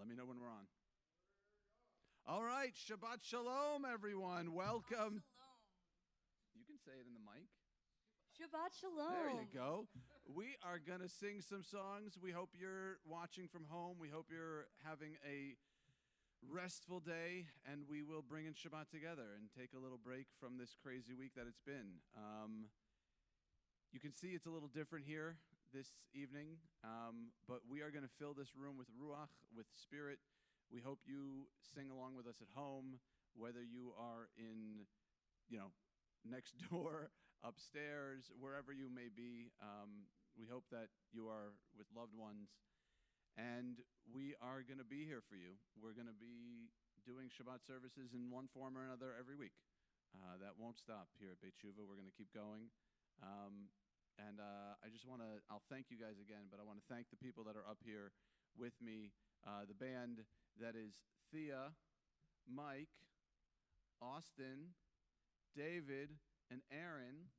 Let me know when we're on. All right, Shabbat Shalom, everyone. Welcome. Shalom. You can say it in the mic. Shabbat Shalom. There you go. We are going to sing some songs. We hope you're watching from home. We hope you're having a restful day, and we will bring in Shabbat together and take a little break from this crazy week that it's been. You can see it's a little different here this evening, but we are going to fill this room with Ruach, with Spirit. We hope you sing along with us at home, whether you are in, next door, upstairs, wherever you may be. We hope that you are with loved ones. And we are going to be here for you. We're going to be doing Shabbat services in one form or another every week. That won't stop here at Beit Shuvah. We're going to keep going. And I just want to, I'll thank you guys again, but I want to thank the people that are up here with me. The band that is Thea, Mike, Austin, David, and Aaron.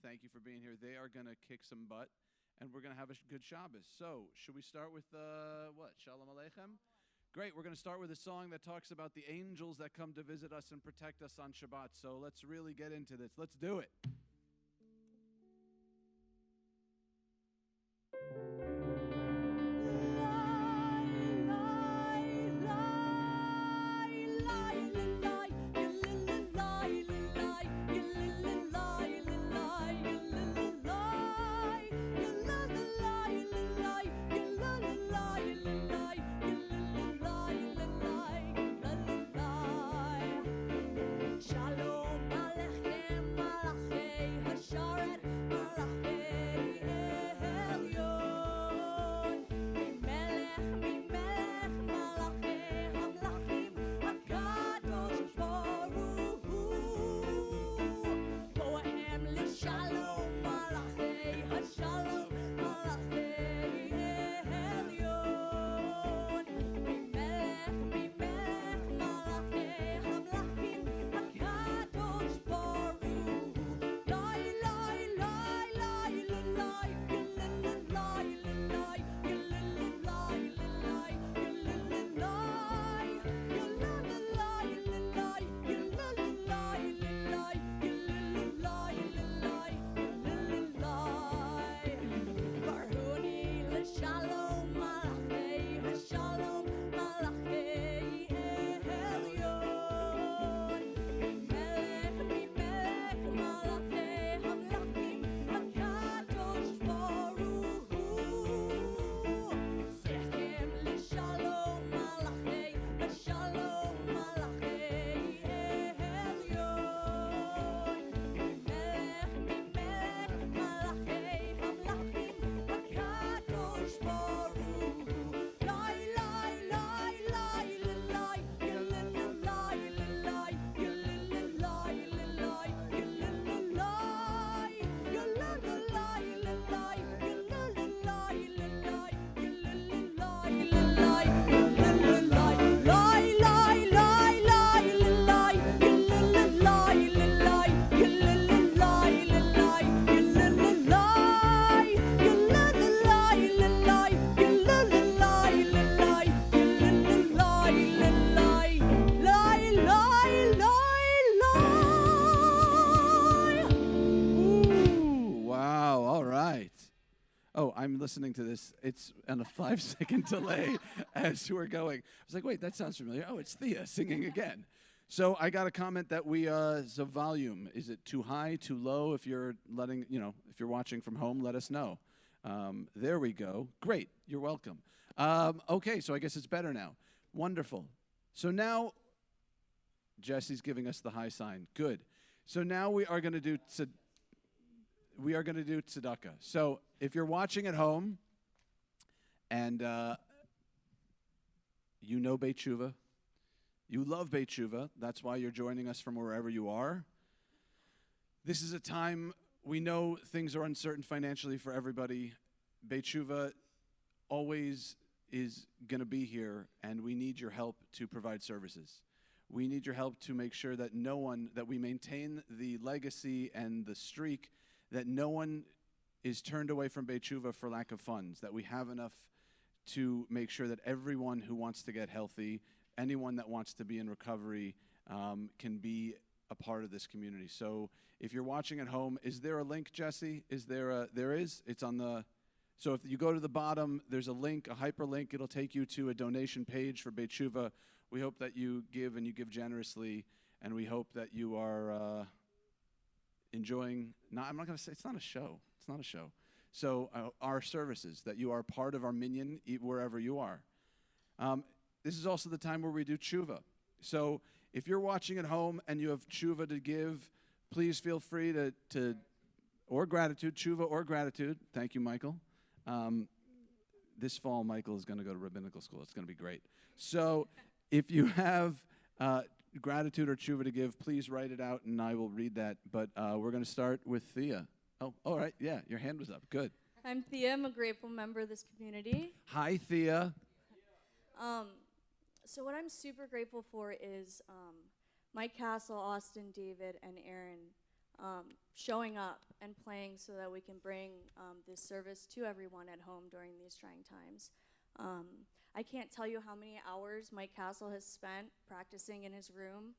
Thank you for being here. They are going to kick some butt, and we're going to have a good Shabbos. So, should we start with Shalom Aleichem? Great. We're going to start with a song that talks about the angels that come to visit us and protect us on Shabbat. So, let's really get into this. Let's do it. I'm listening to this. It's on a 5-second delay as we're going. I was like, wait, that sounds familiar. Oh, it's Thea singing again. So I got a comment that the volume, is it too high, too low? If you're if you're watching from home, let us know. There we go. Great. You're welcome. Okay, so I guess it's better now. Wonderful. So now, Jesse's giving us the high sign. Good. So now we are going to do tzedakah. So if you're watching at home and you know Beit Shuvah, you love Beit Shuvah, that's why you're joining us from wherever you are. This is a time, we know things are uncertain financially for everybody. Beit Shuvah always is going to be here, and we need your help to provide services. We need your help to make sure that that we maintain the legacy and the streak, that no one is turned away from Beit Shuvah for lack of funds, that we have enough to make sure that everyone who wants to get healthy, anyone that wants to be in recovery, can be a part of this community. So if you're watching at home, is there a link, Jesse? There is? It's on the, so if you go to the bottom, there's a link, a hyperlink. It'll take you to a donation page for Beit Shuvah. We hope that you give, and you give generously, and we hope that you are enjoying, I'm not going to say, it's not a show. It's not a show. So our services, that you are part of our minyan wherever you are. This is also the time where we do tshuva. So if you're watching at home and you have tshuva to give, please feel free to or gratitude, tshuva or gratitude. Thank you, Michael. This fall, Michael is going to go to rabbinical school. It's going to be great. So if you have gratitude or tshuva to give, please write it out, and I will read that. But we're going to start with Thea. Oh, all right. Yeah, your hand was up. Good. I'm Thea. I'm a grateful member of this community. Hi, Thea. So what I'm super grateful for is Mike Castle, Austin, David, and Aaron showing up and playing so that we can bring this service to everyone at home during these trying times. I can't tell you how many hours Mike Castle has spent practicing in his room.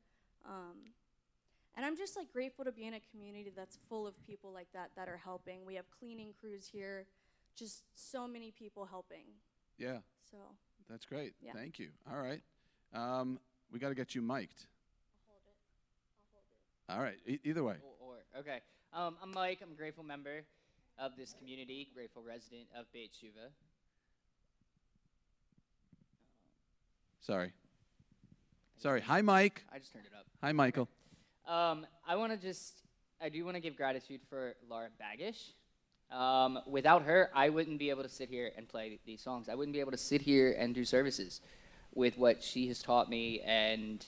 And I'm just like grateful to be in a community that's full of people like that are helping. We have cleaning crews here, just so many people helping. Yeah. So That's great. Yeah. Thank you. All right. We got to get you mic'd. I'll hold it. All right. Either way. Okay. I'm Mike. I'm a grateful member of this community, grateful resident of Beit Shuvah. Sorry. Hi, Mike. I just turned it up. Hi, Michael. I do want to give gratitude for Laura Bagish. Without her, I wouldn't be able to sit here and play these songs. I wouldn't be able to sit here and do services with what she has taught me, and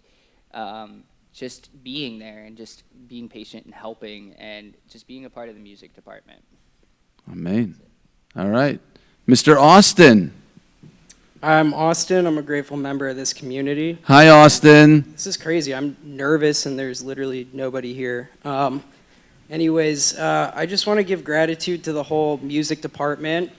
just being there and just being patient and helping and just being a part of the music department. Amen. All right. Mr. Austin. I'm Austin. I'm a grateful member of this community. Hi, Austin. This is crazy. I'm nervous, and there's literally nobody here. Anyways, I just want to give gratitude to the whole music department.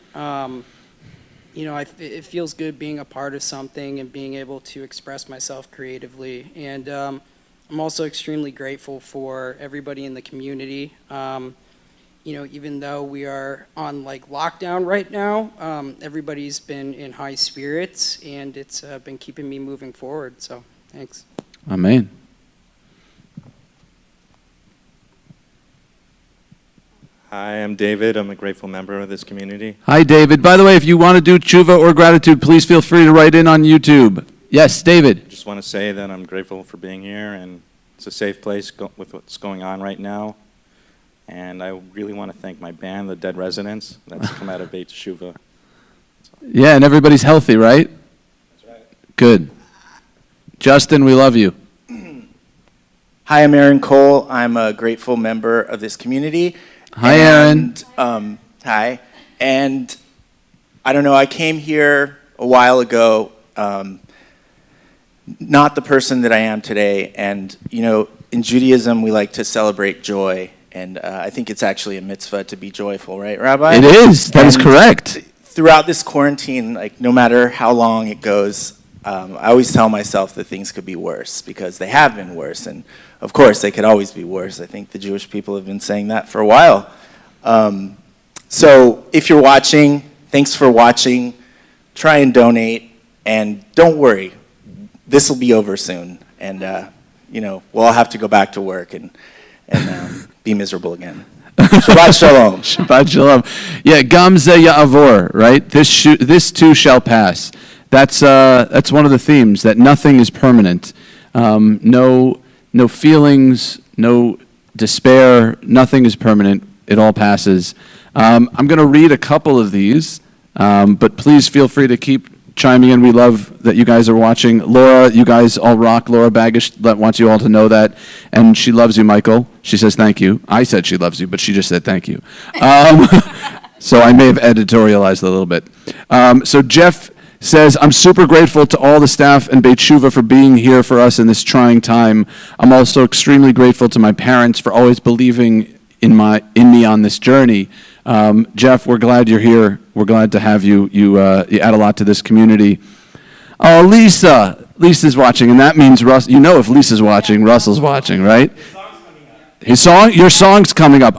It feels good being a part of something and being able to express myself creatively. And I'm also extremely grateful for everybody in the community. Even though we are on lockdown right now, everybody's been in high spirits, and it's been keeping me moving forward. So, thanks. Amen. Hi, I'm David. I'm a grateful member of this community. Hi, David. By the way, if you want to do tshuva or gratitude, please feel free to write in on YouTube. Yes, David. I just want to say that I'm grateful for being here, and it's a safe place with what's going on right now. And I really want to thank my band, the Dead Residents, that's come out of Beit Shuvah. Yeah, and everybody's healthy, right? That's right. Good. Justin, we love you. Hi, I'm Aaron Cole. I'm a grateful member of this community. Hi, Aaron. Hi. And I don't know, I came here a while ago, not the person that I am today. And, in Judaism, we like to celebrate joy. And I think it's actually a mitzvah to be joyful, right, Rabbi? It is. That is correct. Throughout this quarantine, no matter how long it goes, I always tell myself that things could be worse, because they have been worse. And, of course, they could always be worse. I think the Jewish people have been saying that for a while. So if you're watching, thanks for watching. Try and donate. And don't worry. This will be over soon. And, we'll all have to go back to work and be miserable again. Shabbat shalom. Shabbat shalom. Yeah, gam ze ya'avor, right? This too shall pass. That's one of the themes, that nothing is permanent. No feelings, no despair, nothing is permanent. It all passes. I'm going to read a couple of these, but please feel free to keep chiming in. We love that you guys are watching. Laura, you guys all rock. Laura Bagish wants you all to know that. And she loves you, Michael. She says thank you. I said she loves you, but she just said thank you. So I may have editorialized a little bit. So Jeff says, I'm super grateful to all the staff and Beit Shuvah for being here for us in this trying time. I'm also extremely grateful to my parents for always believing in me on this journey. Jeff, we're glad you're here. We're glad to have you. You add a lot to this community. Oh, Lisa. Lisa's watching, and that means Russ. You know if Lisa's watching, Russell's watching, right? Your song's coming up.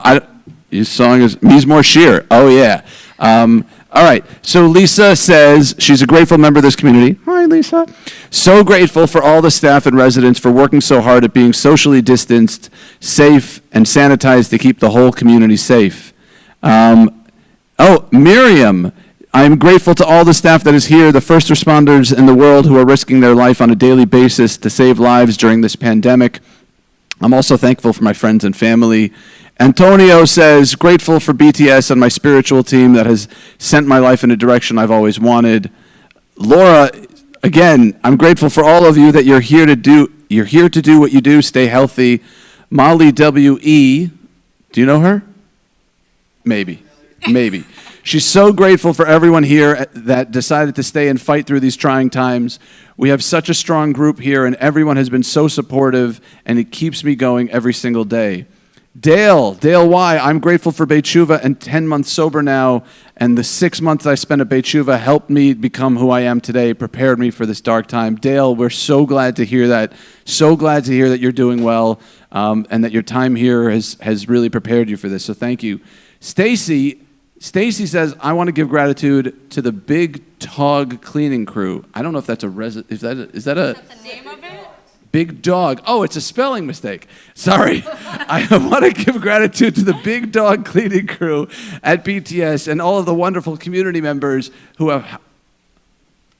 His song is Mizmor Shir. Oh, yeah. All right. So Lisa says she's a grateful member of this community. Hi, Lisa. So grateful for all the staff and residents for working so hard at being socially distanced, safe, and sanitized to keep the whole community safe. Miriam. I'm grateful to all the staff that is here, the first responders in the world who are risking their life on a daily basis to save lives during this pandemic. I'm also thankful for my friends and family. Antonio says, grateful for BTS and my spiritual team that has sent my life in a direction I've always wanted. Laura, again, I'm grateful for all of you that you're here to do what you do, stay healthy. Molly W.E., do you know her? Maybe. She's so grateful for everyone here that decided to stay and fight through these trying times. We have such a strong group here, and everyone has been so supportive, and it keeps me going every single day. Dale Y., I'm grateful for Beit Shuvah and 10 months sober now, and the 6 months I spent at Beit Shuvah helped me become who I am today, prepared me for this dark time. Dale, we're so glad to hear that. So glad to hear that you're doing well, and that your time here has really prepared you for this, so thank you. Stacy says, I want to give gratitude to the Big Dog cleaning crew. I don't know if that's is that the name of it? Big Dog. Oh, it's a spelling mistake. Sorry. I want to give gratitude to the Big Dog cleaning crew at BTS and all of the wonderful community members who have,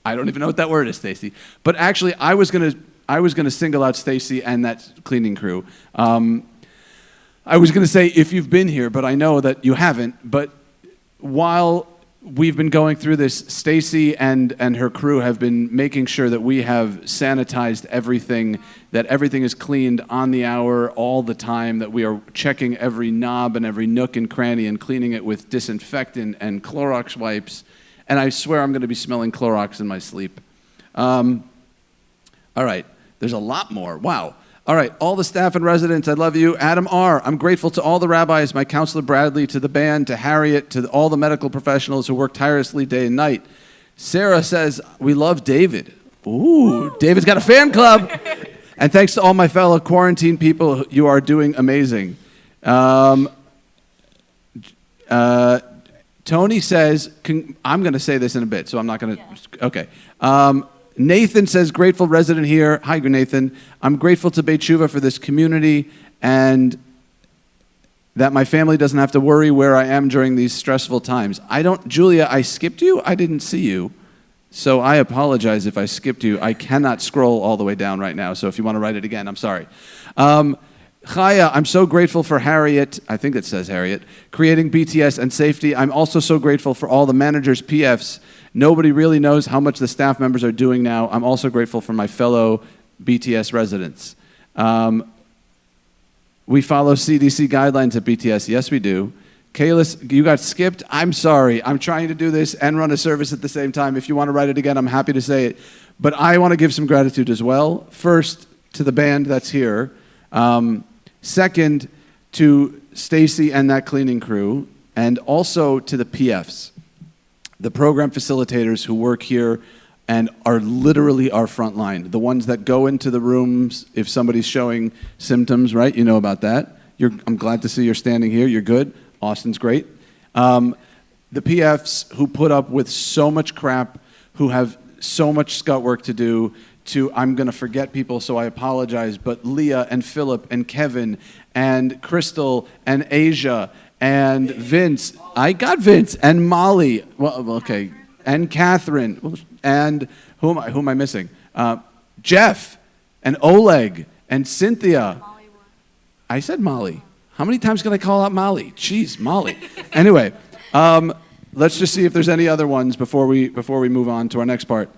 I don't even know what that word is, Stacy. But actually, I was gonna single out Stacy and that cleaning crew. I was going to say if you've been here, but I know that you haven't. But while we've been going through this, Stacy and her crew have been making sure that we have sanitized everything, that everything is cleaned on the hour all the time, that we are checking every knob and every nook and cranny and cleaning it with disinfectant and Clorox wipes. And I swear I'm going to be smelling Clorox in my sleep. All right, there's a lot more. Wow. All right, all the staff and residents, I love you. Adam R., I'm grateful to all the rabbis, my counselor Bradley, to the band, to Harriet, to all the medical professionals who work tirelessly day and night. Sarah says, we love David. Ooh, David's got a fan club. And thanks to all my fellow quarantine people, you are doing amazing. Tony says, I'm going to say this in a bit, so I'm not going to, okay. Nathan says, grateful resident here. Hi, Nathan. I'm grateful to Beit Shuvah for this community and that my family doesn't have to worry where I am during these stressful times. Julia, I skipped you? I didn't see you. So I apologize if I skipped you. I cannot scroll all the way down right now, so if you want to write it again, I'm sorry. Chaya, I'm so grateful for Harriet, I think it says Harriet, creating BTS and safety. I'm also so grateful for all the managers, PFs. Nobody really knows how much the staff members are doing now. I'm also grateful for my fellow BTS residents. We follow CDC guidelines at BTS. Yes, we do. Kalis, you got skipped. I'm sorry. I'm trying to do this and run a service at the same time. If you want to write it again, I'm happy to say it. But I want to give some gratitude as well. First, to the band that's here. Second, to Stacy and that cleaning crew. And also to the PFs, the program facilitators who work here and are literally our front line. The ones that go into the rooms if somebody's showing symptoms, right? You know about that. I'm glad to see you're standing here. You're good. Austin's great. The PFs who put up with so much crap, who have so much scut work to do, I'm going to forget people, so I apologize, but Leah and Philip and Kevin and Crystal and Asia and Vince. I got Vince and Molly. Well, okay. And Catherine. And who am I missing? Jeff and Oleg and Cynthia. I said Molly. How many times can I call out Molly? Jeez, Molly. Anyway, let's just see if there's any other ones before we move on to our next part.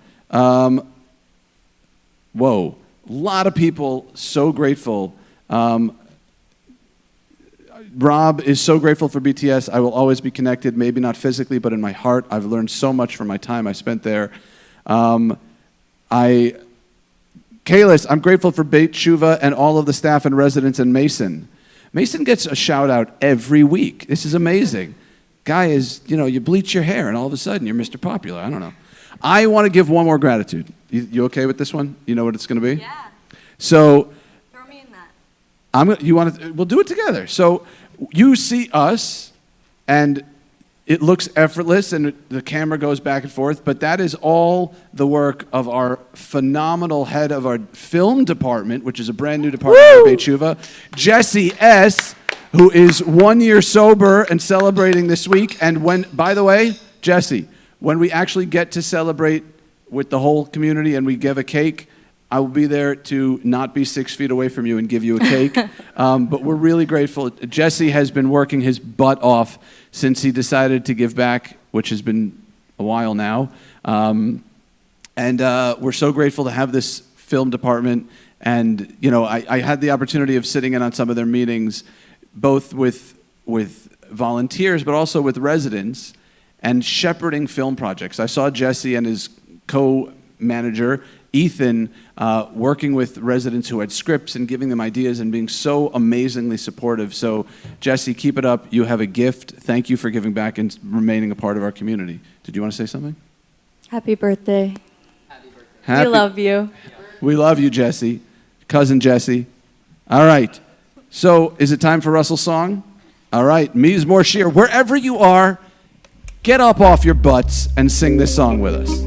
Whoa, a lot of people so grateful. Rob is so grateful for BTS. I will always be connected, maybe not physically, but in my heart. I've learned so much from my time I spent there. Kalis, I'm grateful for Beit Shuvah and all of the staff and residents in Mason. Mason gets a shout out every week. This is amazing. guy is, you bleach your hair and all of a sudden you're Mr. Popular. I don't know. I want to give one more gratitude. You okay with this one? You know what it's going to be? Yeah. So, Throw me in that. we'll do it together. So you see us and it looks effortless and the camera goes back and forth, but that is all the work of our phenomenal head of our film department, which is a brand new department at Beit Shuva, Jesse S., who is 1 year sober and celebrating this week. And by the way, Jesse, when we actually get to celebrate with the whole community and we give a cake, I will be there to not be 6 feet away from you and give you a cake. But we're really grateful. Jesse has been working his butt off since he decided to give back, which has been a while now. And we're so grateful to have this film department. And, I had the opportunity of sitting in on some of their meetings, both with volunteers, but also with residents, and shepherding film projects. I saw Jesse and his co-manager, Ethan, working with residents who had scripts and giving them ideas and being so amazingly supportive. So, Jesse, keep it up. You have a gift. Thank you for giving back and remaining a part of our community. Did you want to say something? Happy birthday. Happy. We love you. We love you, Jesse. Cousin Jesse. All right. So, is it time for Russell's song? All right. Mizmor Shir. Wherever you are, get up off your butts and sing this song with us.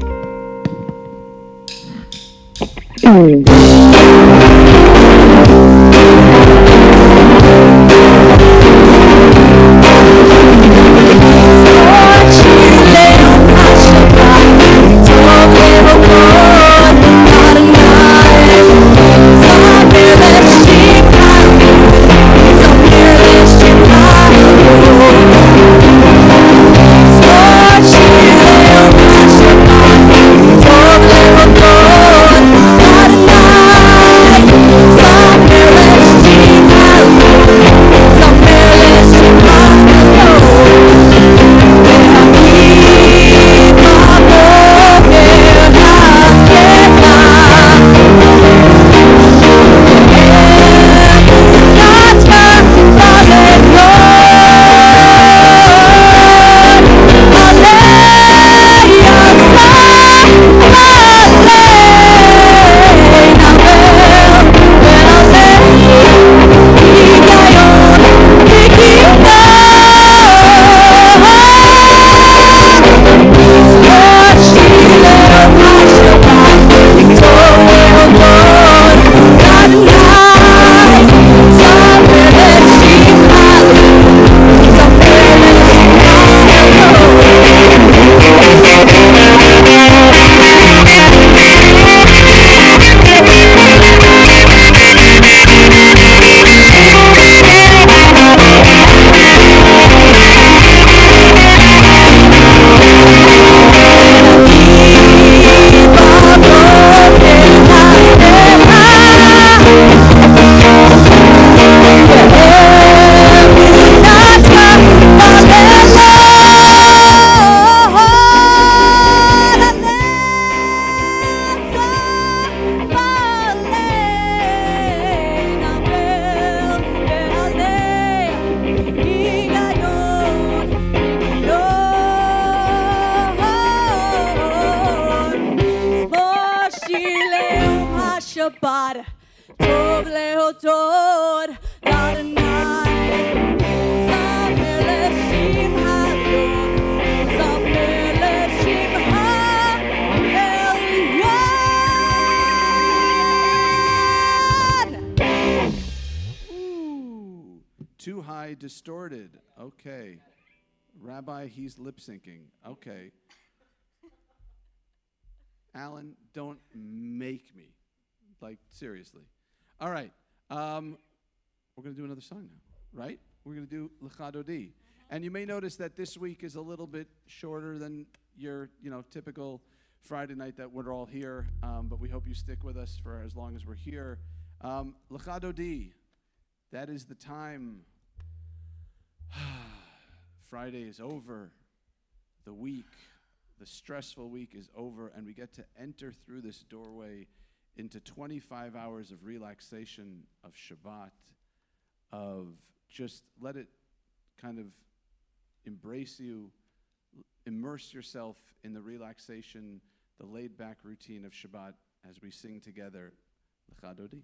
Shabbat, Tov lehodod, Adonai, Zamer l'Shim Hayom, Zamer l'Shim Ha'elyon. Ooh, too high, distorted. Okay. Rabbi, he's lip syncing. Okay. Alan, don't make me. Like, seriously. All right. We're going to do another song now, right? We're going to do Lecha Dodi. And you may notice that this week is a little bit shorter than your, typical Friday night that we're all here. But we hope you stick with us for as long as we're here. Lecha Dodi. That is the time. Friday is over. The week, the stressful week is over, and we get to enter through this doorway into 25 hours of relaxation, of Shabbat, of just let it kind of embrace you, immerse yourself in the relaxation, the laid-back routine of Shabbat as we sing together, Lecha Dodi.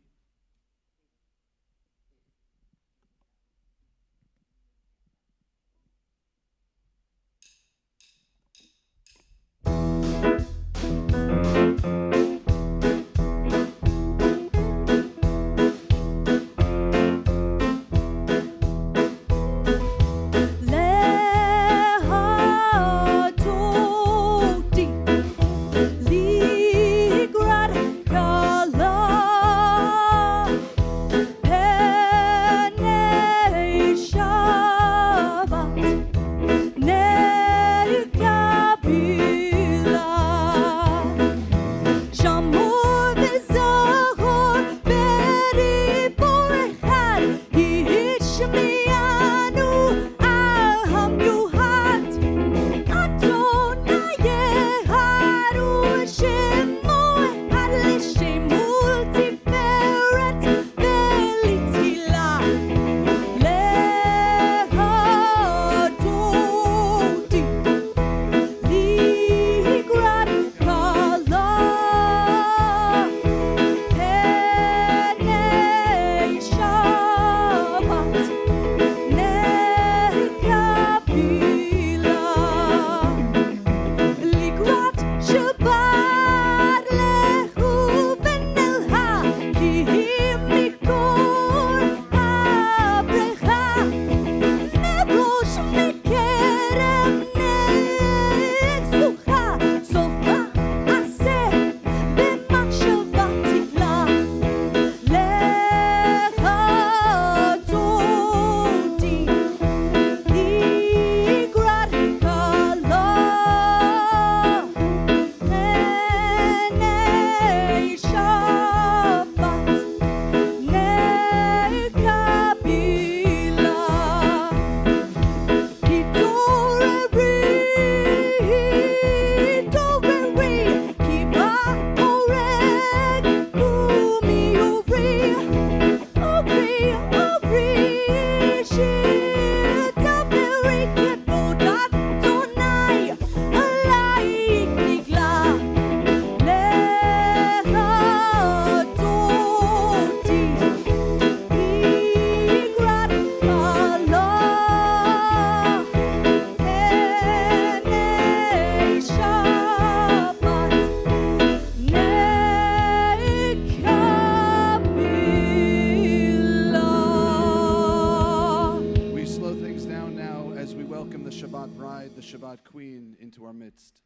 Shabbat Queen into our midst.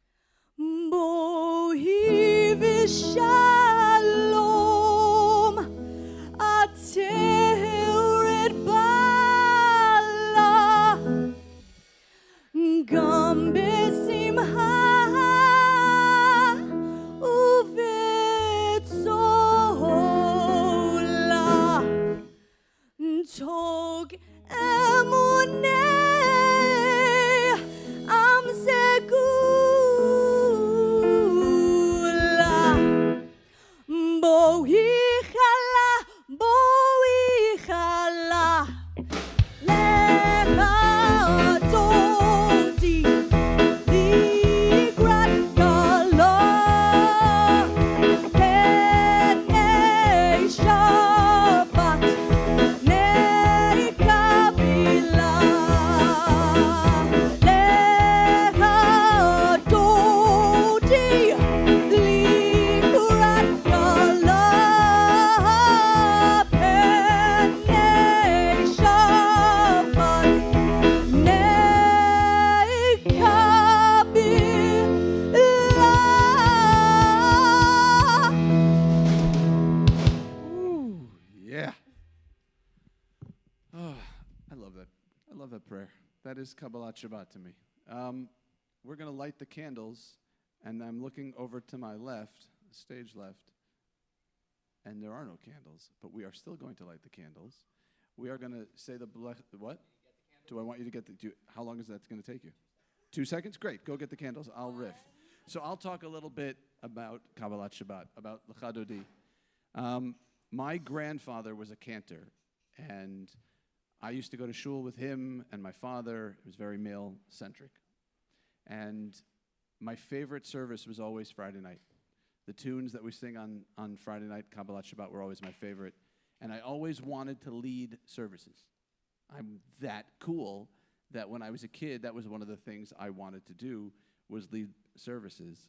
Bohi v'shalom ateret bala gam besimha uvetzola tog emuneh am segula bohi chala lecha toti ligrat gala penei Shabbat nei kabila lecha toti ligrat gala penei Shabbat nei kabila. Ooh, yeah. Oh, I love that. I love that prayer. That is Kabbalat Shabbat to me. We're going to light the candles, and I'm looking over to my left, stage left, and there are no candles, but we are still going to light the candles. We are going to say the what? Do I want you to get the? How long is that going to take you? 2 seconds? Great. Go get the candles. I'll riff. So I'll talk a little bit about Kabbalat Shabbat, about Lecha Dodi. My grandfather was a cantor, and I used to go to shul with him and my father. It was very male-centric. And my favorite service was always Friday night. The tunes that we sing on Friday night, Kabbalat Shabbat, were always my favorite. And I always wanted to lead services. I'm that cool that when I was a kid, that was one of the things I wanted to do, was lead services.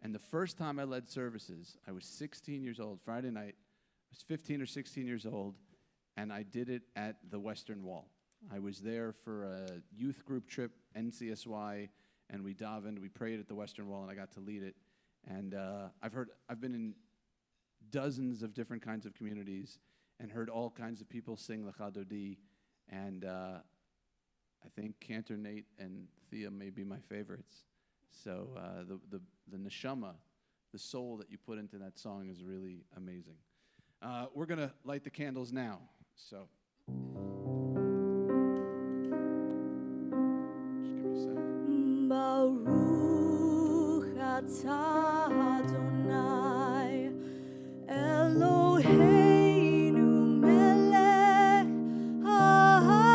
And the first time I led services, I was 16 years old, Friday night. I was 15 or 16 years old, and I did it at the Western Wall. I was there for a youth group trip, NCSY, and we davened, we prayed at the Western Wall, and I got to lead it. And I've been in dozens of different kinds of communities and heard all kinds of people sing Lecha Dodi, and I think Cantor Nate and Thea may be my favorites. So the neshama, the soul that you put into that song is really amazing. We're going to light the candles now. So just give me a second. Baruch atah Adonai Eloheinu melech haolam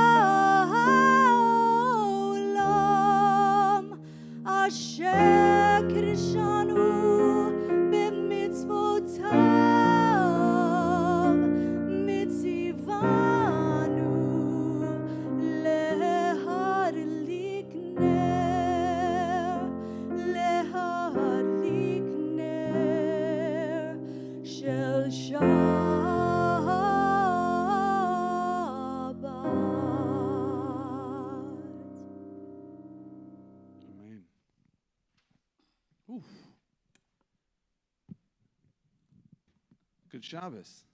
asher kirshanu b'mitzvotav mitzivanu lehadlik ner shel Shabbat. Amen. Oof. Good Shabbos.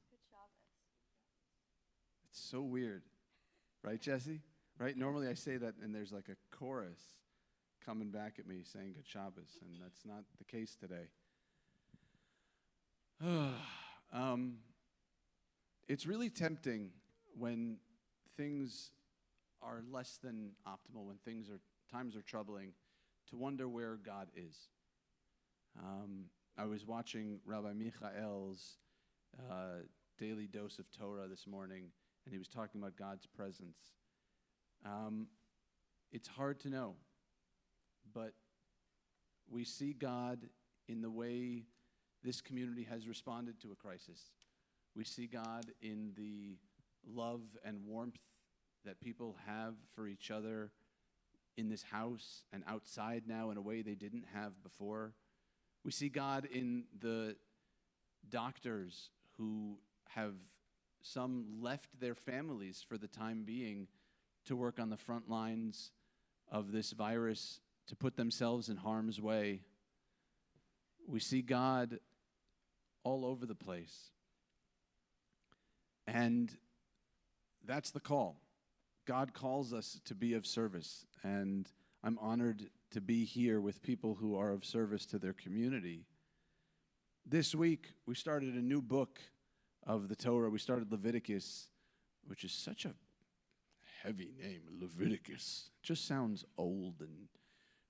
It's so weird. Right, Jesse? Right? Normally I say that and there's like a chorus coming back at me saying Good Shabbos, and that's not the case today. It's really tempting when things are less than optimal, when times are troubling, to wonder where God is. I was watching Rabbi Michael's daily dose of Torah this morning, and he was talking about God's presence. It's hard to know, but we see God in the way this community has responded to a crisis. We see God in the love and warmth that people have for each other in this house and outside now in a way they didn't have before. We see God in the doctors who have some left their families for the time being to work on the front lines of this virus, to put themselves in harm's way. We see God all over the place. And that's the call. God calls us to be of service, and I'm honored to be here with people who are of service to their community. This week, we started a new book of the Torah. We started Leviticus, which is such a heavy name, Leviticus. It just sounds old and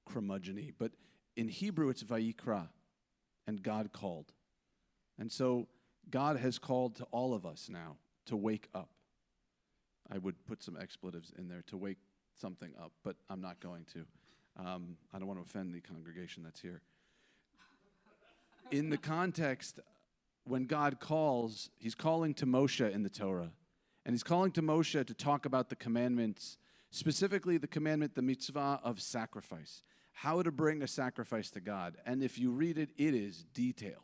curmudgeon-y, but in Hebrew, it's Vayikra, and God called. And so God has called to all of us now to wake up. I would put some expletives in there, to wake something up, but I'm not going to. I don't want to offend the congregation that's here. In the context, when God calls, he's calling to Moshe in the Torah. And he's calling to Moshe to talk about the commandments, specifically the commandment, the mitzvah of sacrifice, how to bring a sacrifice to God. And if you read it, it is detailed.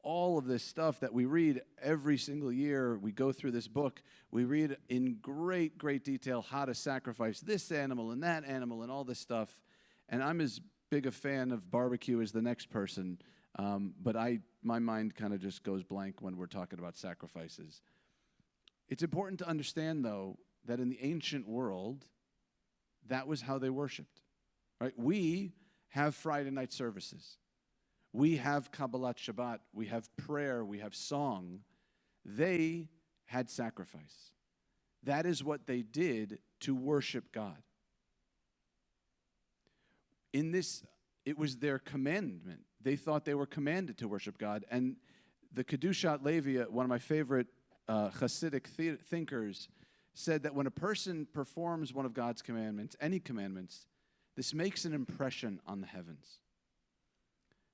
All of this stuff that we read every single year, we go through this book, we read in great, great detail how to sacrifice this animal and that animal and all this stuff. And I'm as big a fan of barbecue as the next person, but my mind kind of just goes blank when we're talking about sacrifices. It's important to understand, though, that in the ancient world, that was how they worshiped. Right? We have Friday night services. We have Kabbalat Shabbat. We have prayer. We have song. They had sacrifice. That is what they did to worship God. In this, it was their commandment. They thought they were commanded to worship God. And the Kiddush Levi, one of my favorite Hasidic thinkers, said that when a person performs one of God's commandments, any commandments, this makes an impression on the heavens.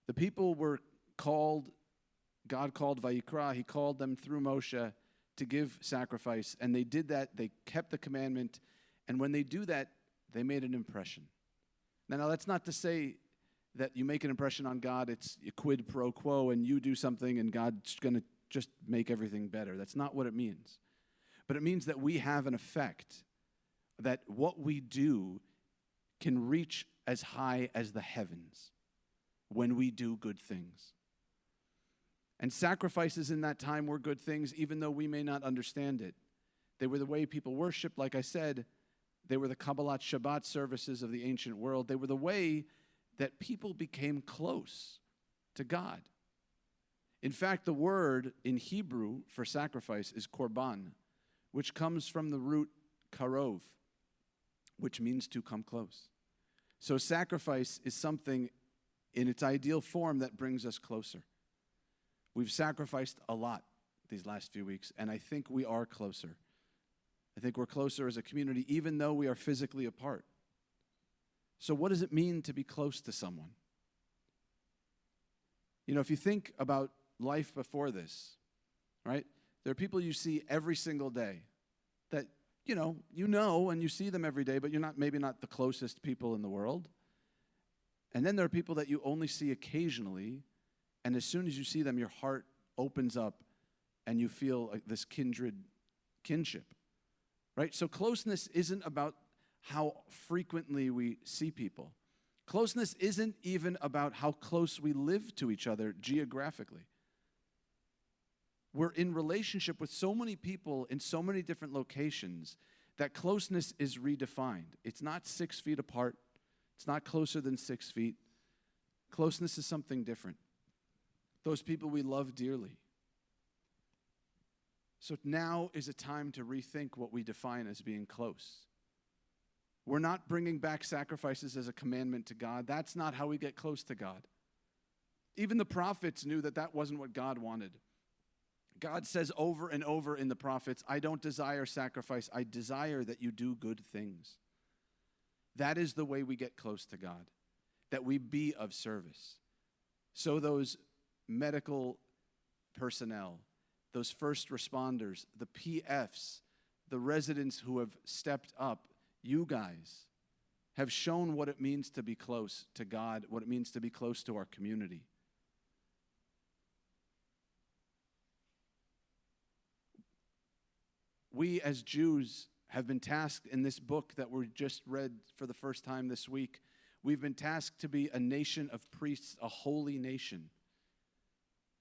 The people were called, God called Vayikra, he called them through Moshe to give sacrifice, and they did that, they kept the commandment, and when they do that, they made an impression. Now that's not to say that you make an impression on God, it's a quid pro quo, and you do something and God's going to just make everything better. That's not what it means. But it means that we have an effect, that what we do can reach as high as the heavens when we do good things. And sacrifices in that time were good things, even though we may not understand it. They were the way people worshiped, like I said. They were the Kabbalat Shabbat services of the ancient world. They were the way that people became close to God. In fact, the word in Hebrew for sacrifice is korban, which comes from the root karov, which means to come close. So sacrifice is something in its ideal form that brings us closer. We've sacrificed a lot these last few weeks, and I think we are closer. I think we're closer as a community, even though we are physically apart. So what does it mean to be close to someone? You know, if you think about life before this, right? There are people you see every single day that, you know, and you see them every day, but you're maybe not the closest people in the world. And then there are people that you only see occasionally, and as soon as you see them, your heart opens up and you feel like this kinship, right? So closeness isn't about how frequently we see people. Closeness isn't even about how close we live to each other geographically. We're in relationship with so many people in so many different locations that closeness is redefined. It's not 6 feet apart. It's not closer than 6 feet. Closeness is something different. Those people we love dearly. So now is a time to rethink what we define as being close. We're not bringing back sacrifices as a commandment to God. That's not how we get close to God. Even the prophets knew that that wasn't what God wanted. God says over and over in the prophets, I don't desire sacrifice. I desire that you do good things. That is the way we get close to God, that we be of service. So those medical personnel, those first responders, the PFs, the residents who have stepped up, you guys have shown what it means to be close to God, what it means to be close to our community. We as Jews have been tasked in this book that we just read for the first time this week. We've been tasked to be a nation of priests, a holy nation.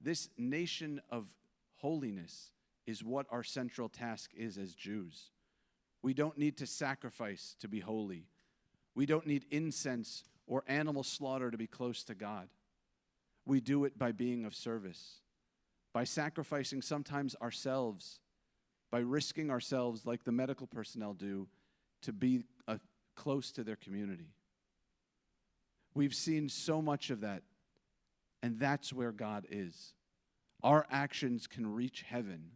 This nation of holiness is what our central task is as Jews. We don't need to sacrifice to be holy. We don't need incense or animal slaughter to be close to God. We do it by being of service, by sacrificing sometimes ourselves, by risking ourselves like the medical personnel do to be close to their community. We've seen so much of that, and that's where God is. Our actions can reach heaven,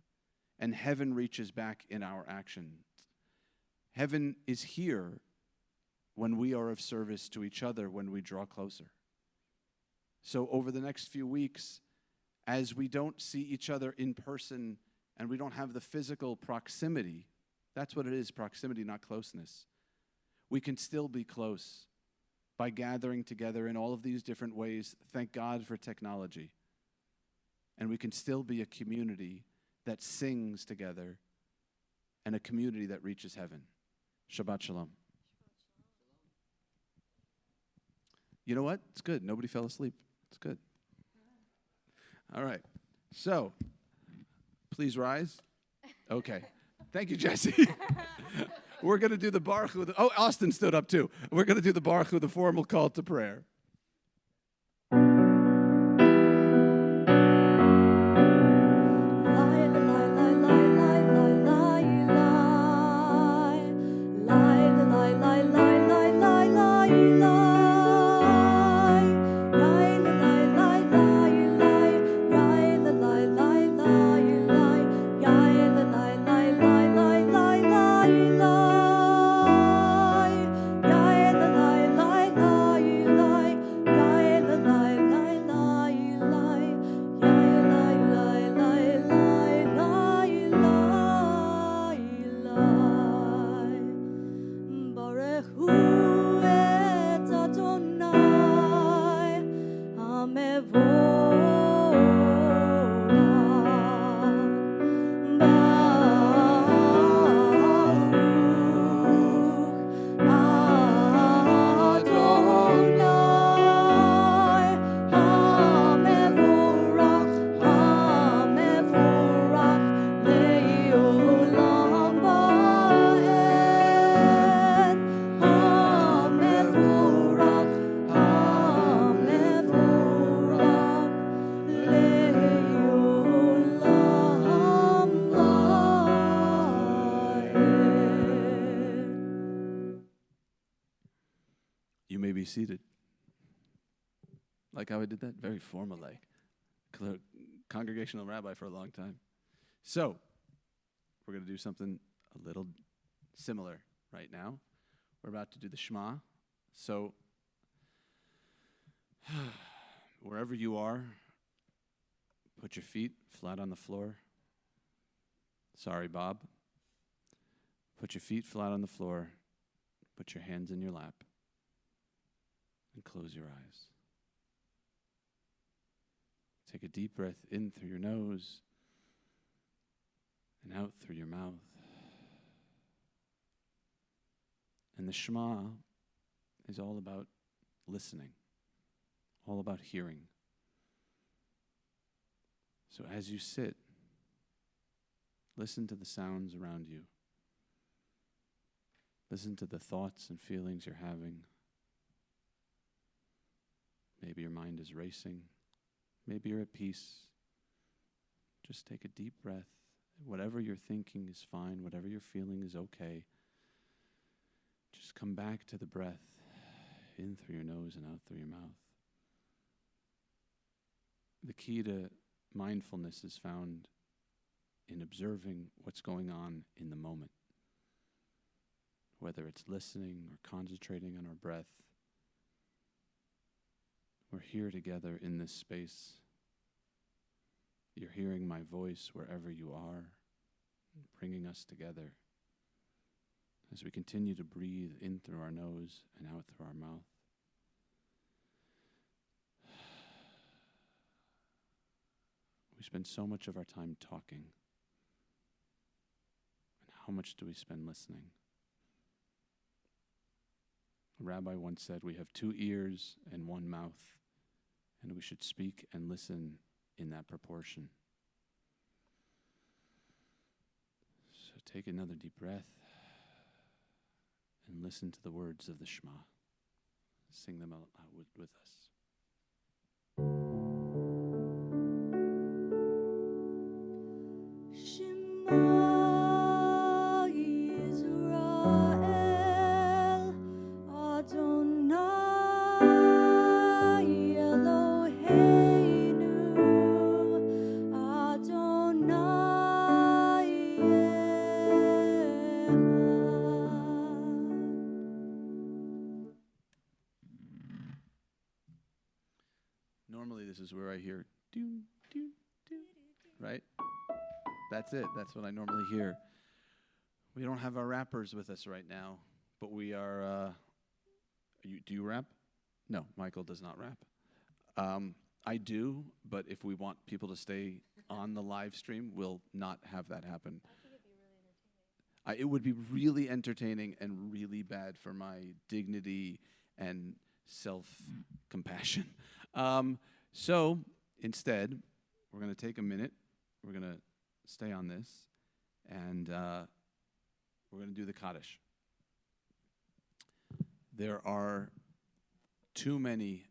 and heaven reaches back in our actions. Heaven is here when we are of service to each other, when we draw closer. So over the next few weeks, as we don't see each other in person and we don't have the physical proximity, that's what it is, proximity, not closeness. We can still be close by gathering together in all of these different ways. Thank God for technology. And we can still be a community that sings together and a community that reaches heaven. Shabbat Shalom. You know what? It's good. Nobody fell asleep. It's good. All right. So, please rise. Okay. Thank you, Jesse. We're going to do the Baruch Hu. Oh, Austin stood up too. We're going to do the Baruch Hu, the formal call to prayer. La You may be seated. Like how I did that? Very formal, like. Congregational rabbi for a long time. So, we're going to do something a little similar right now. We're about to do the Shema. So, wherever you are, put your feet flat on the floor. Sorry, Bob. Put your feet flat on the floor. Put your hands in your lap. And close your eyes. Take a deep breath in through your nose and out through your mouth. And the Shema is all about listening, all about hearing. So as you sit, listen to the sounds around you. Listen to the thoughts and feelings you're having. Maybe your mind is racing. Maybe you're at peace. Just take a deep breath. Whatever you're thinking is fine. Whatever you're feeling is okay. Just come back to the breath, in through your nose and out through your mouth. The key to mindfulness is found in observing what's going on in the moment. Whether it's listening or concentrating on our breath, we're here together in this space. You're hearing my voice wherever you are, bringing us together as we continue to breathe in through our nose and out through our mouth. We spend so much of our time talking. And how much do we spend listening? A rabbi once said, we have 2 ears and 1 mouth, and we should speak and listen in that proportion. So take another deep breath and listen to the words of the Shema. Sing them out with us. Shema Yisrael, Adonai Eloheinu, Adonai Echad. Normally this is where I hear do, do, do, right? That's it. That's what I normally hear. We don't have our rappers with us right now, but we are, do you rap? No, Michael does not rap. I do, but if we want people to stay on the live stream, we'll not have that happen. It would be really entertaining and really bad for my dignity and self-compassion. So instead, we're going to take a minute. We're going to stay on this, and we're going to do the Kaddish. There are too many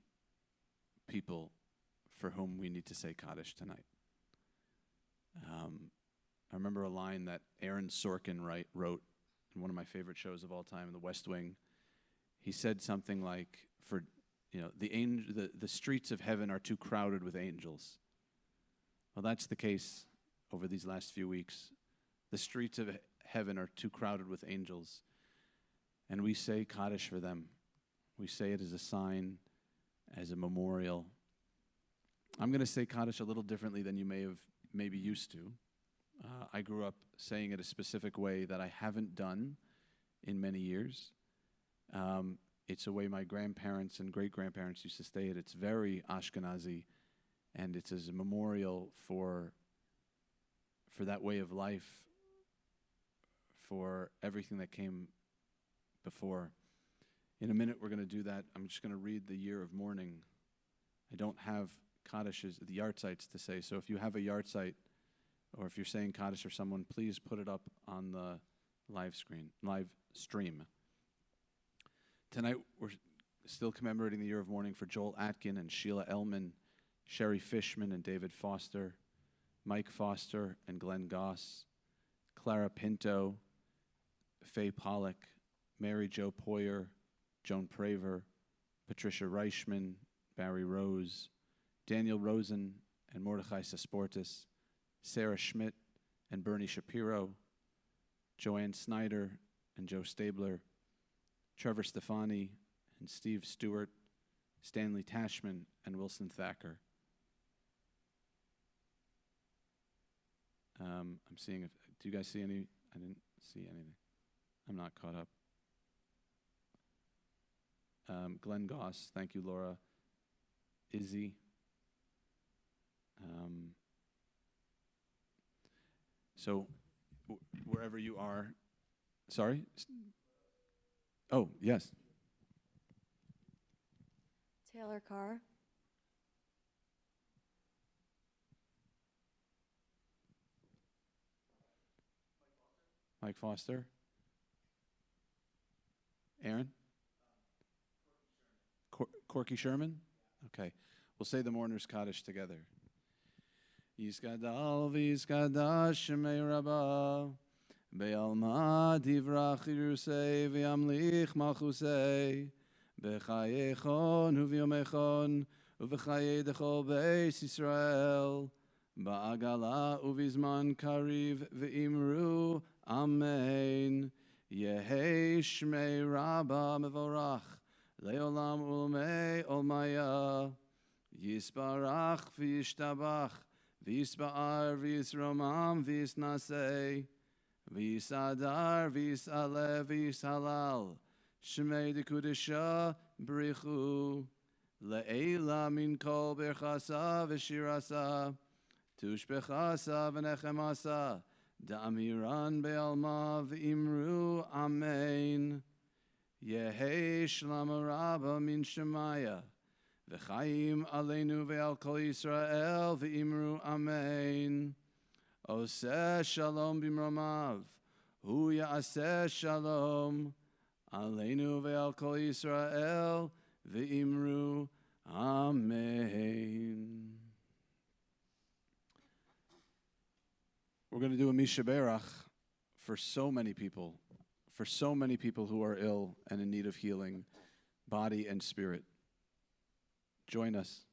people for whom we need to say Kaddish tonight. I remember a line that Aaron Sorkin wrote in one of my favorite shows of all time, The West Wing. He said something like, the streets of heaven are too crowded with angels. Well, that's the case over these last few weeks. The streets of heaven are too crowded with angels. And we say Kaddish for them. We say it as a sign, as a memorial. I'm going to say Kaddish a little differently than you may have maybe used to. I grew up saying it a specific way that I haven't done in many years. It's a way my grandparents and great-grandparents used to say it. It's very Ashkenazi, and it's as a memorial for that way of life, for everything that came before. In a minute, we're going to do that. I'm just going to read the year of mourning. I don't have Kaddishes, the yartzites to say, so if you have a yartzite, or if you're saying Kaddish for someone, please put it up on the live stream. Tonight, we're still commemorating the year of mourning for Joel Atkin and Sheila Ellman, Sherry Fishman and David Foster, Mike Foster and Glenn Goss, Clara Pinto, Faye Pollock, Mary Jo Poyer, Joan Praver, Patricia Reichman, Barry Rose, Daniel Rosen and Mordechai Sesportis, Sarah Schmidt and Bernie Shapiro, Joanne Snyder and Joe Stabler, Trevor Stefani and Steve Stewart, Stanley Tashman and Wilson Thacker. I'm seeing if, do you guys see any? I didn't see anything. I'm not caught up. Glenn Goss, thank you, Laura. Izzy. So, wherever you are, sorry? Oh, yes. Taylor Carr. Mike Foster. Aaron? Corky Sherman? Okay. We'll say the Mourner's Kaddish together. Yiskadal v'yiskadash shemei rabba be'alma divrach yirusei v'yamlich malchusei b'chayechon u'v'yomechon u'v'chayei dechol beis Yisrael ba'agala u'v'zman kariv v'imru amen Yehei shmei rabba mevorach le'olam ulmei olmaya Yisbarach v'yishtabach V'yisba'ar v'yisromam v'yisnasei v'yisadar v'yisale v'yishalal Shmei dekudesha b'richu le'ela min kol berchasa v'shirasa tushbechasa v'nechemasa da'amiran be'alma v'imru amen Yehei shlam rabba min shemaya V'chaim aleinu ve'al kol Yisrael v'imru amen. Oseh shalom b'mromav, hu ya'aseh shalom. Aleinu ve'al kol Yisrael v'imru amen. We're going to do a Misha Berach for so many people who are ill and in need of healing, body and spirit. Join us.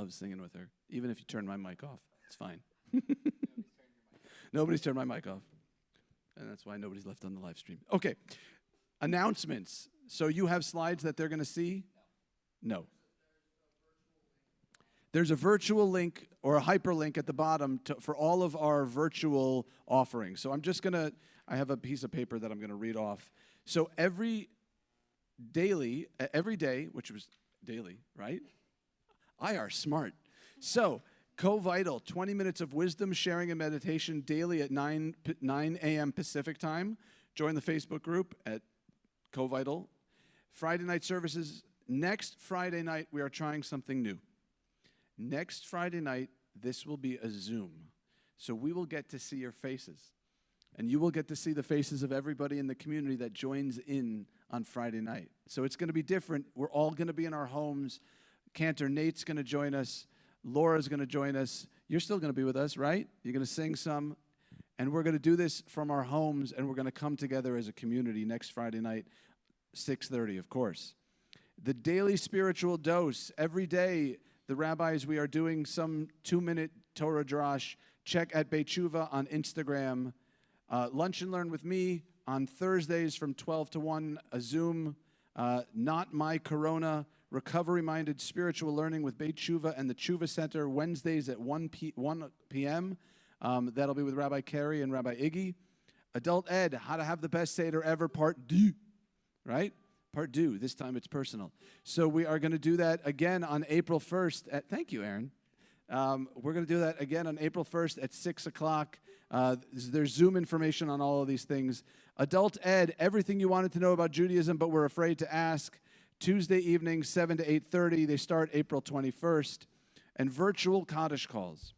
Singing with her, even if you turn my mic off, it's fine. Nobody's turned my mic off, and that's why nobody's left on the live stream. Okay, announcements. So you have slides that they're going to see? No. There's a virtual link or a hyperlink at the bottom for all of our virtual offerings. So I'm just going to, I have a piece of paper that I'm going to read off. So every day, which was daily, right? I are smart. So Co-Vital, 20 minutes of wisdom, sharing, and meditation daily at 9 a.m. Pacific time. Join the Facebook group at Co-Vital. Friday night services. Next Friday night, we are trying something new. Next Friday night, this will be a Zoom. So we will get to see your faces. And you will get to see the faces of everybody in the community that joins in on Friday night. So it's going to be different. We're all going to be in our homes. Cantor Nate's going to join us. Laura's going to join us. You're still going to be with us, right? You're going to sing some. And we're going to do this from our homes, and we're going to come together as a community next Friday night, 6:30, of course. The daily spiritual dose. Every day, the rabbis, we are doing some 2-minute Torah drash. Check at Beit Tshuva on Instagram. Lunch and Learn with me on Thursdays from 12 to 1, a Zoom. Not My Corona, recovery-minded spiritual learning with Beit Tshuva and the Tshuva Center, Wednesdays at 1 p.m. That'll be with Rabbi Carey and Rabbi Iggy. Adult Ed, How to Have the Best Seder Ever, Part 2, right? Part 2, this time it's personal. So we are going to do that again on April 1st. Thank you, Aaron. We're going to do that again on April 1st at 6 o'clock. There's Zoom information on all of these things. Adult Ed, everything you wanted to know about Judaism but were afraid to ask. Tuesday evening, 7 to 8:30. They start April 21st. And virtual Kaddish calls.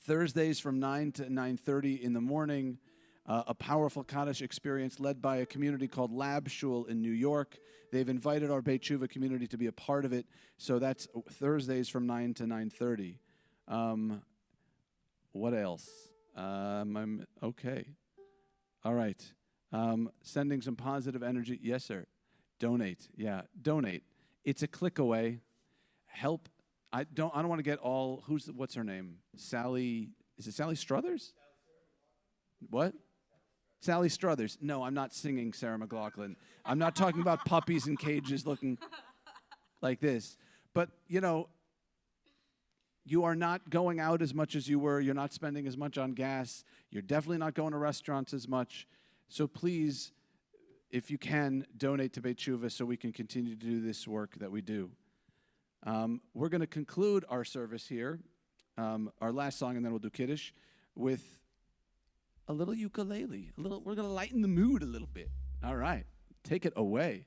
Thursdays from 9 to 9:30 in the morning. A powerful Kaddish experience led by a community called Lab Shul in New York. They've invited our Beit Tshuva community to be a part of it. So that's Thursdays from 9 to 9:30. What else? I'm okay. All right. Sending some positive energy. Yes, sir. Donate. Yeah, donate. It's a click away. Help. I don't want to get all. What's her name? Sally. Is it Sally Struthers? What? Sally Struthers. No, I'm not singing Sarah McLachlan. I'm not talking about puppies in cages looking like this. But, you are not going out as much as you were. You're not spending as much on gas. You're definitely not going to restaurants as much. So please, if you can, donate to Beit Tshuva so we can continue to do this work that we do. We're going to conclude our service here, our last song, and then we'll do Kiddush, with a little ukulele. We're going to lighten the mood a little bit. All right. Take it away.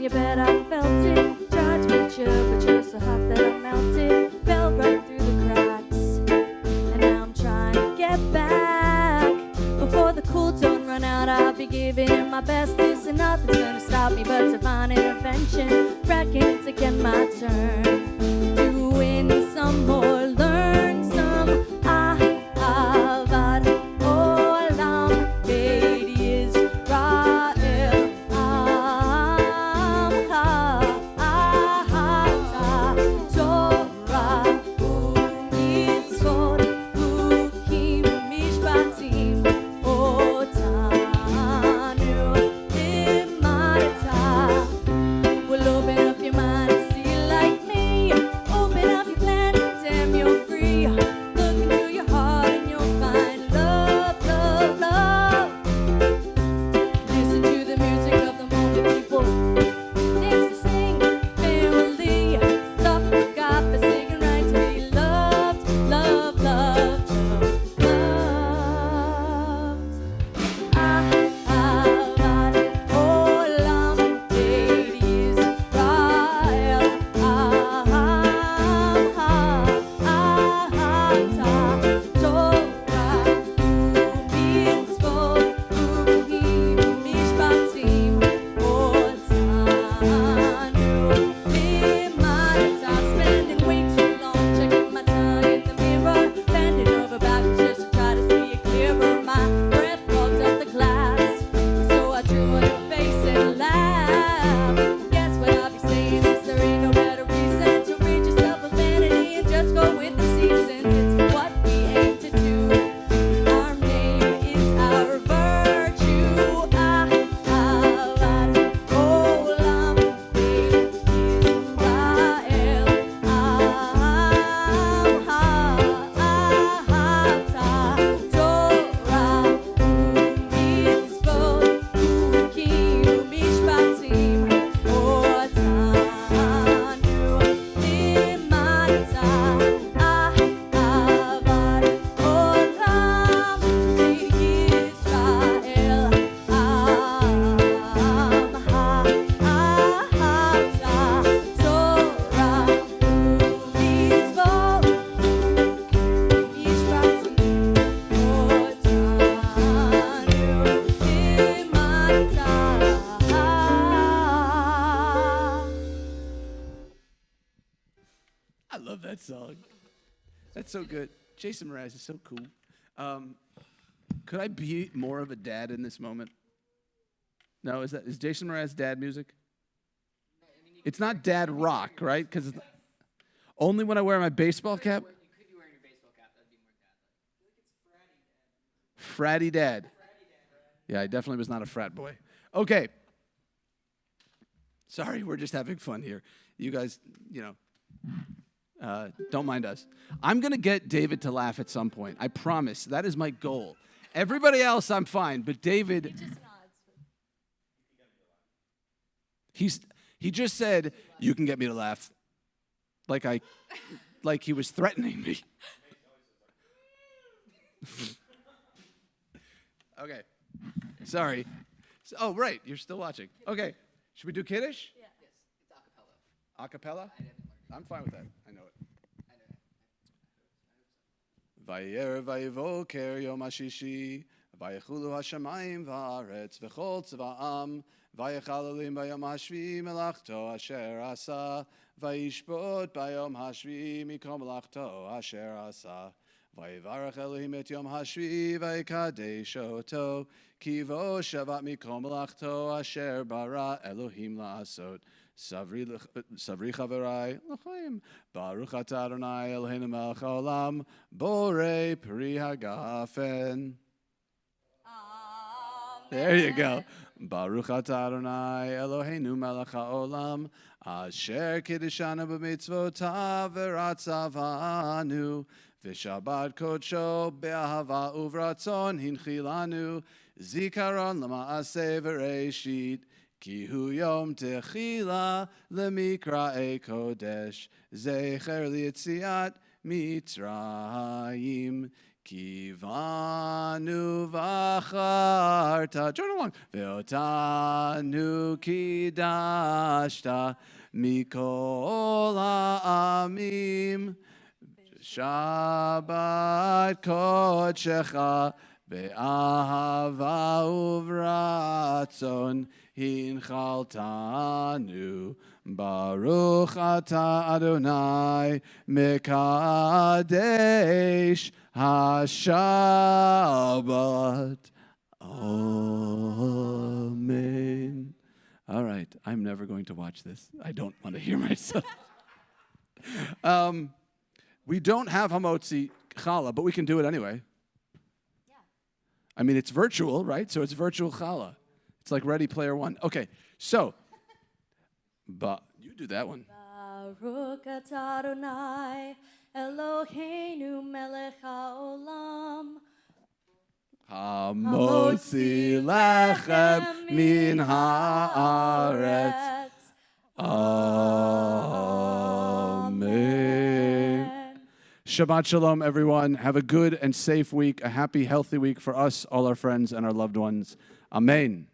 You bet I felt it. Tried to reach you, but you're so hot that I melted. Fell right through the cracks, and now I'm trying to get back. Before the cool tone run out, I'll be giving it my best. This and nothing's gonna stop me but divine intervention. Reckon to get my turn to win some more, learn some. Avad olam Beit Yisrael. What That's so good. Jason Mraz is so cool. Could I be more of a dad in this moment? No, is Jason Mraz dad music? It's not dad rock, right? Because only when I wear my baseball cap. You could be wearing your baseball cap. That'd be more dad-like. Fratty dad. Yeah, I definitely was not a frat boy. Okay. Sorry, we're just having fun here. You guys, don't mind us. I'm going to get David to laugh at some point. I promise. That is my goal. Everybody else, I'm fine. But David, He just nods. he just said, you can get me to laugh. Like he was threatening me. Okay. Sorry. Oh, right. You're still watching. Okay. Should we do Kiddush? Yes, it's a cappella. A cappella? I'm fine with that. I know it. I know it. Vayer vayivoker yom hashishi, vayechulu hashamayim va'aretz, v'chol tzva'am, vayechalalim bayom hashvi melachto asher asa, vayishbot bayom hashvi mikom melachto asher asa. Vayivarach Elohim et yom hashvi vayikadesh oto, kivo shavat mikom melachto asher bara Elohim la'asot. Savri chaverai l'chaim. Baruch atah Adonai Eloheinu melech haolam, borei peri hagafen. There you go. Baruch atah Adonai Eloheinu melech haolam, asher kiddishanu b'mitzvotav v'ratzavanu, v'shabbat kodsho be'ahava uvratzon hinchilanu, zikaron l'ma'aseh v'reishit. Ki hu yom techila lemikra'e kodesh, zecher li'etziat mitzrayim, ki vanu v'acharta, join along, ve'otanu kidashta mikol ha'amim, Shabbat kodshecha be'ahava uvratzon, Hinchaltanu, Baruch atah Adonai, Mekadesh HaShabbat. Amen. All right, I'm never going to watch this. I don't want to hear myself. We don't have Hamotzi Challah, but we can do it anyway. Yeah. I mean, it's virtual, right? So it's virtual Challah. It's like Ready Player One. Okay, so, but you do that one. Baruch atah Adonai Eloheinu melech haolam, Hamotzi lechem min haaretz. Amen. Shabbat shalom, everyone. Have a good and safe week, a happy, healthy week for us, all our friends, and our loved ones. Amen.